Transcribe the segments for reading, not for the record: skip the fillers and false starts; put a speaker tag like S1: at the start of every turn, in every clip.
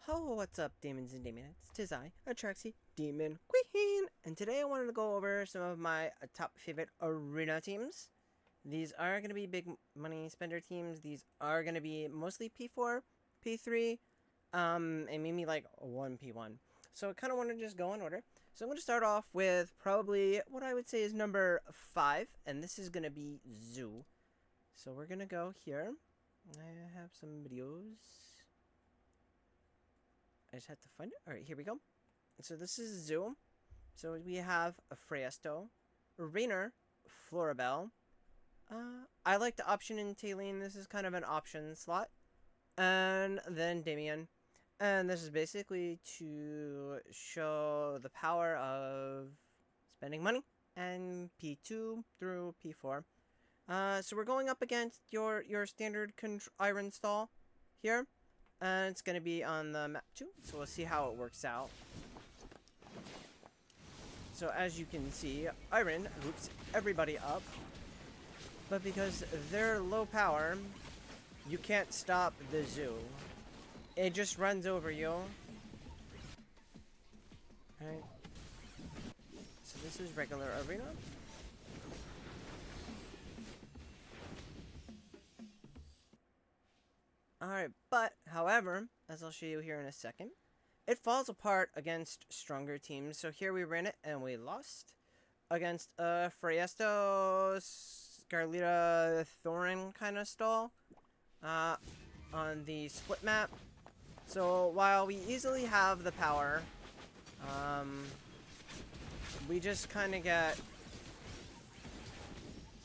S1: Ho, what's up, demons and demonettes? Tis I, Atraxi, Demon Queen, and today I wanted to go over some of my top favorite arena teams. These are going to be big money spender teams. These are going to be mostly P4, P3, and maybe like 1P1. So I kind of want to just go in order. So I'm going to start off with probably what I would say is number 5, and this is going to be Zoo. So we're going to go here. I have some videos. I just have to find it. Alright, here we go. So this is Zoo. So we have a Freyasto, Rainer, Florabelle. I like the option in Tailene. This is kind of an option slot. And then Damien. And this is basically to show the power of spending money and P2 through P4. So we're going up against your standard Iron stall here. And it's going to be on the map too, so we'll see how it works out. So as you can see, Iron groups everybody up, but because they're low power, you can't stop the Zoo. It just runs over you. Alright. So this is regular arena. Alright, but, however, as I'll show you here in a second, it falls apart against stronger teams. So here we ran it and we lost against a Freyasto, Scarlita, Thorin kind of stall on the split map. So while we easily have the power, we just kind of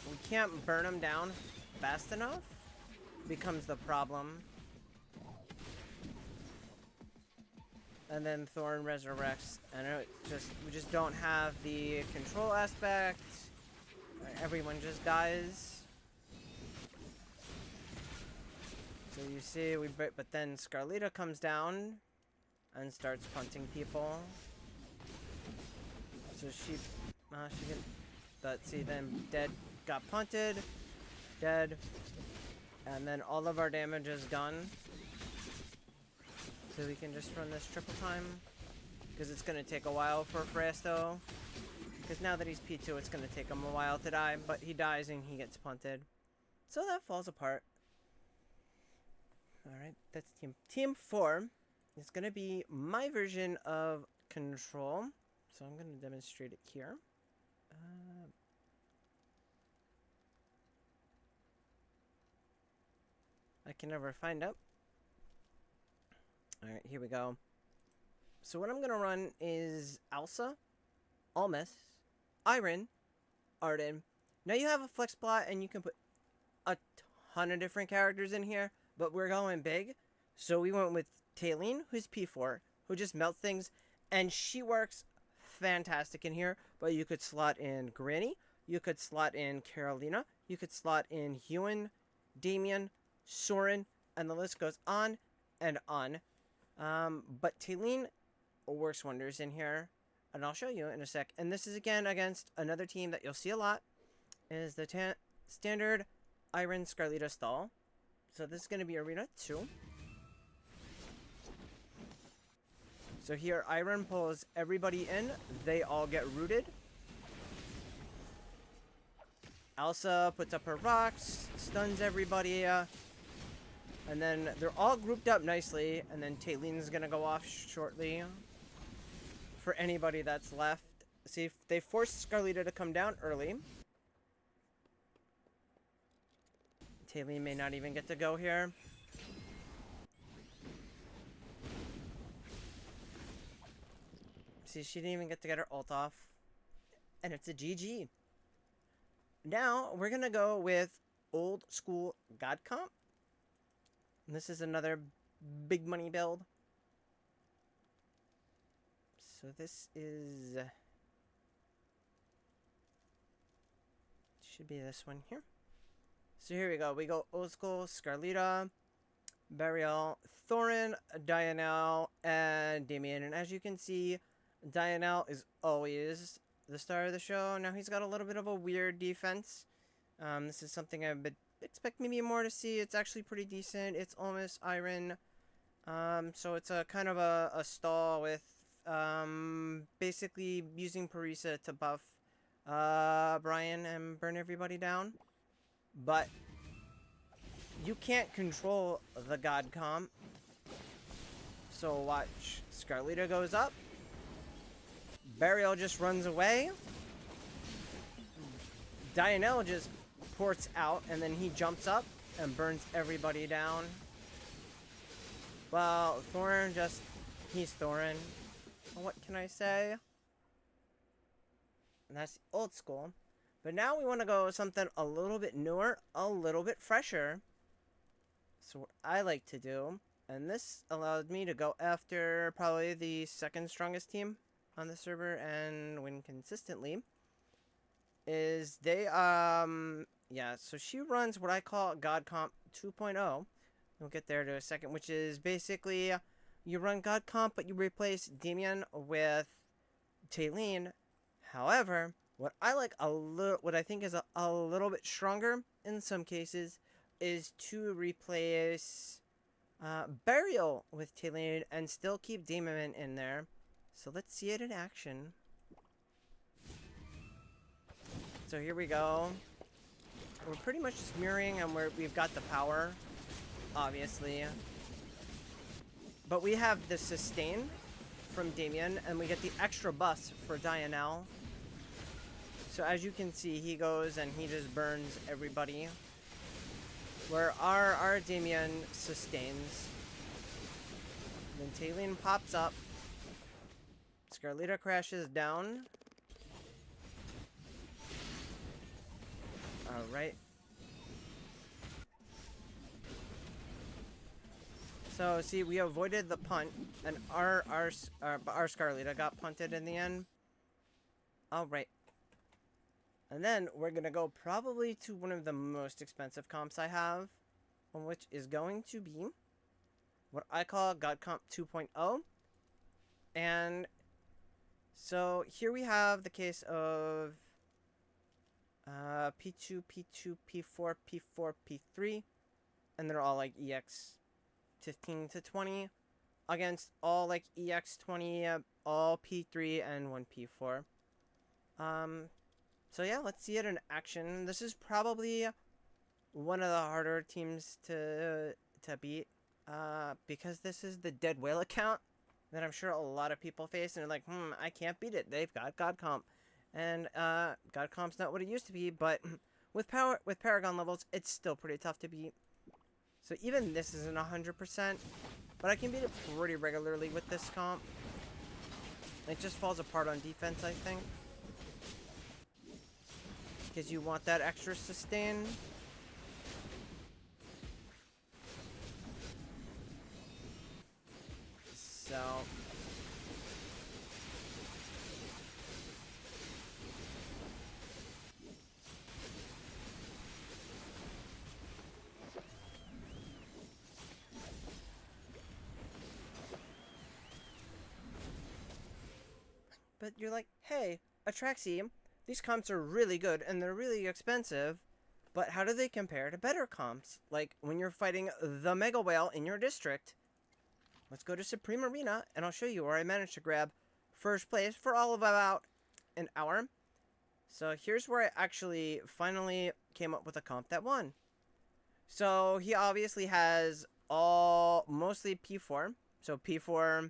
S1: we can't burn them down fast enough. Becomes the problem. And then Thorn resurrects, and we just don't have the control aspect. Everyone just dies. So you see, but then Scarlita comes down and starts punting people. So then dead, got punted, dead. And then all of our damage is done. So we can just run this triple time. Because it's going to take a while for Freyasto. Because now that he's P2, it's going to take him a while to die. But he dies and he gets punted. So that falls apart. Alright, that's Team 4. It's going to be my version of Control. So I'm going to demonstrate it here. I can never find out. Alright, here we go. So what I'm going to run is Alsa, Almas, Iron, Arden. Now you have a flex plot and you can put a ton of different characters in here, but we're going big. So we went with Tailene, who's P4, who just melts things, and she works fantastic in here, but you could slot in Granny, you could slot in Carolina, you could slot in Ewan, Damien, Soren, and the list goes on and on. But Tailene works wonders in here, and I'll show you in a sec. And this is again against another team that you'll see a lot, is the standard Iron Scarlita stall. So this is going to be Arena 2. So here Iron pulls everybody in, they all get rooted. Elsa puts up her rocks, stuns everybody, and then they're all grouped up nicely, and then Taylene's gonna go off shortly for anybody that's left. See, if they force Scarlita to come down early. Tailene may not even get to go here. See, she didn't even get to get her ult off. And it's a GG. Now, we're gonna go with old school God Comp. This is another big money build. So this is... should be this one here. So here we go. We go old school, Scarlita, Burial, Thorin, Dianel, and Damien. And as you can see, Dianel is always the star of the show. Now he's got a little bit of a weird defense. This is something I would expect maybe more to see. It's actually pretty decent. It's almost Iron So it's a kind of a stall with basically using Parisa to buff Brian and burn everybody down. But you can't control the God comp. So watch. Scarlita goes up. Burial just runs away. Dianel just ports out, and then he jumps up and burns everybody down. Well, Thorin just... he's Thorin. What can I say? And that's old school. But now we want to go with something a little bit newer, a little bit fresher. So what I like to do, and this allowed me to go after probably the second strongest team on the server and win consistently, is they, yeah, so she runs what I call God Comp 2.0. We'll get there to a second, which is basically you run God Comp, but you replace Damien with Taylene. However, what I like what I think is a little bit stronger in some cases is to replace Burial with Taylene and still keep Damien in there. So let's see it in action. So here we go. We're pretty much just mirroring, and we've got the power, obviously. But we have the sustain from Damien, and we get the extra bus for Dianel. So as you can see, he goes and he just burns everybody. Where our Damien sustains. Then Taylene pops up. Scarlita crashes down. Alright. So, see, we avoided the punt, and our Scarlita got punted in the end. Alright. And then we're gonna go probably to one of the most expensive comps I have, which is going to be what I call God Comp 2.0. And so here we have the case of P2, P2, P4, P4, P3, and they're all like EX 15 to 20 against all like EX 20, all P3 and 1 P4. So yeah, let's see it in action. This is probably one of the harder teams to beat, because this is the Dead Whale account that I'm sure a lot of people face, and they're like, I can't beat it. They've got God Comp. And God Comp's not what it used to be, but with Paragon levels, it's still pretty tough to beat. So even this isn't 100%, but I can beat it pretty regularly with this comp. It just falls apart on defense, I think. Because you want that extra sustain. So... but you're like, hey, Atraxi, these comps are really good and they're really expensive, but how do they compare to better comps? Like when you're fighting the Mega Whale in your district. Let's go to Supreme Arena and I'll show you where I managed to grab first place for all of about an hour. So here's where I actually finally came up with a comp that won. So he obviously has mostly P4. So P4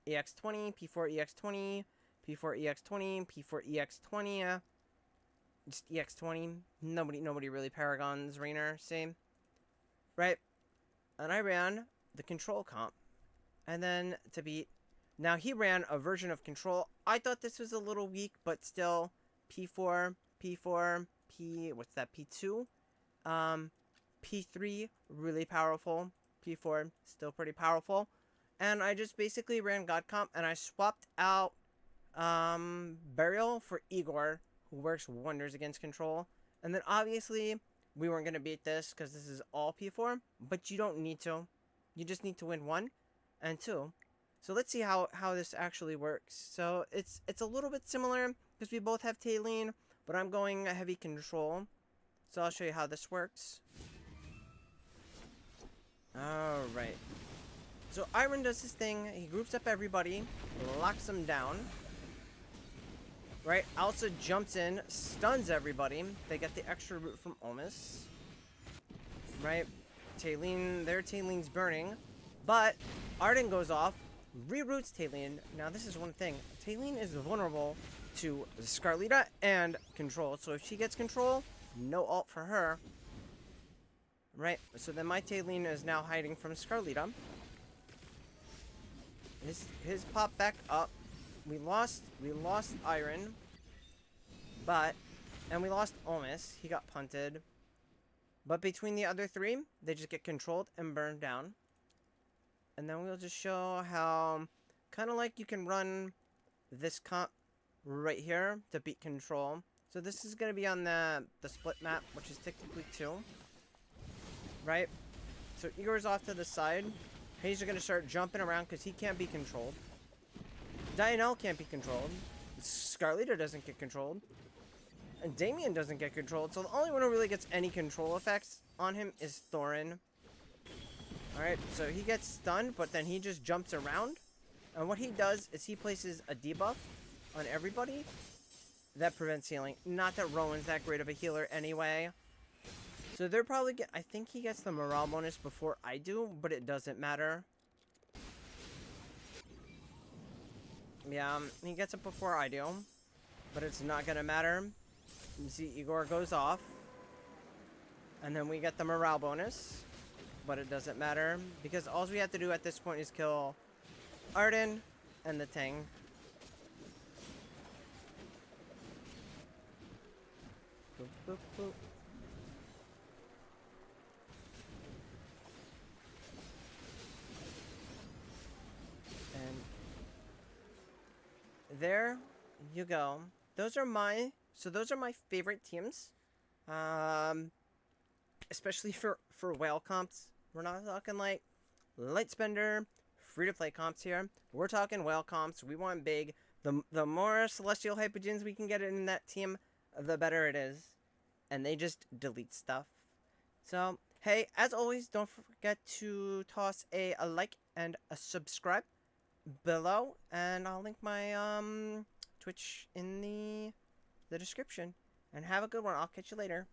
S1: EX20, P4 EX20, P4 EX20, P4 EX20, just EX20. Nobody really paragons Rainer, same. Right? And I ran the control comp. And then to beat, now he ran a version of control. I thought this was a little weak, but still P4, what's that, P2? P3, really powerful. P4, still pretty powerful. And I just basically ran God Comp, and I swapped out Burial for Igor, who works wonders against control. And then obviously we weren't going to beat this because this is all P4, but you don't need to. You just need to win 1 and 2. So let's see how this actually works. So it's a little bit similar because we both have Taylene, but I'm going heavy control. So I'll show you how this works. Alright. So Iron does his thing. He groups up everybody, locks them down. Right? Elsa jumps in, stuns everybody. They get the extra root from Omis. Right? Their Taylene's burning. But Arden goes off, reroots Taylene. Now this is one thing. Taylene is vulnerable to Scarlita and control. So if she gets control, no ult for her. Right? So then my Taylene is now hiding from Scarlita. His pop back up. We lost Iron. And we lost Omis. He got punted. But between the other three, they just get controlled and burned down. And then we'll just show how, kind of like you can run this comp right here to beat control. So this is going to be on the split map, which is technically 2. Right? So Igor's off to the side. He's going to start jumping around because he can't be controlled. Dianel can't be controlled. Scarlita doesn't get controlled. And Damien doesn't get controlled. So the only one who really gets any control effects on him is Thorin. Alright, so he gets stunned, but then he just jumps around. And what he does is he places a debuff on everybody that prevents healing. Not that Rowan's that great of a healer anyway. So they're probably I think he gets the morale bonus before I do, but it doesn't matter. Yeah, he gets it before I do, but it's not gonna matter. You see Igor goes off, and then we get the morale bonus, but it doesn't matter because all we have to do at this point is kill Arden and the Tang. Boop, boop, boop. And there you go. Those are my favorite teams. Especially for whale comps. We're not talking like light spender, free to play comps here. We're talking whale comps. We want big. The more celestial hypogens we can get in that team, the better it is. And they just delete stuff. So, hey, as always, don't forget to toss a like and a subscribe below, and I'll link my Twitch in the description. And have a good one. I'll catch you later.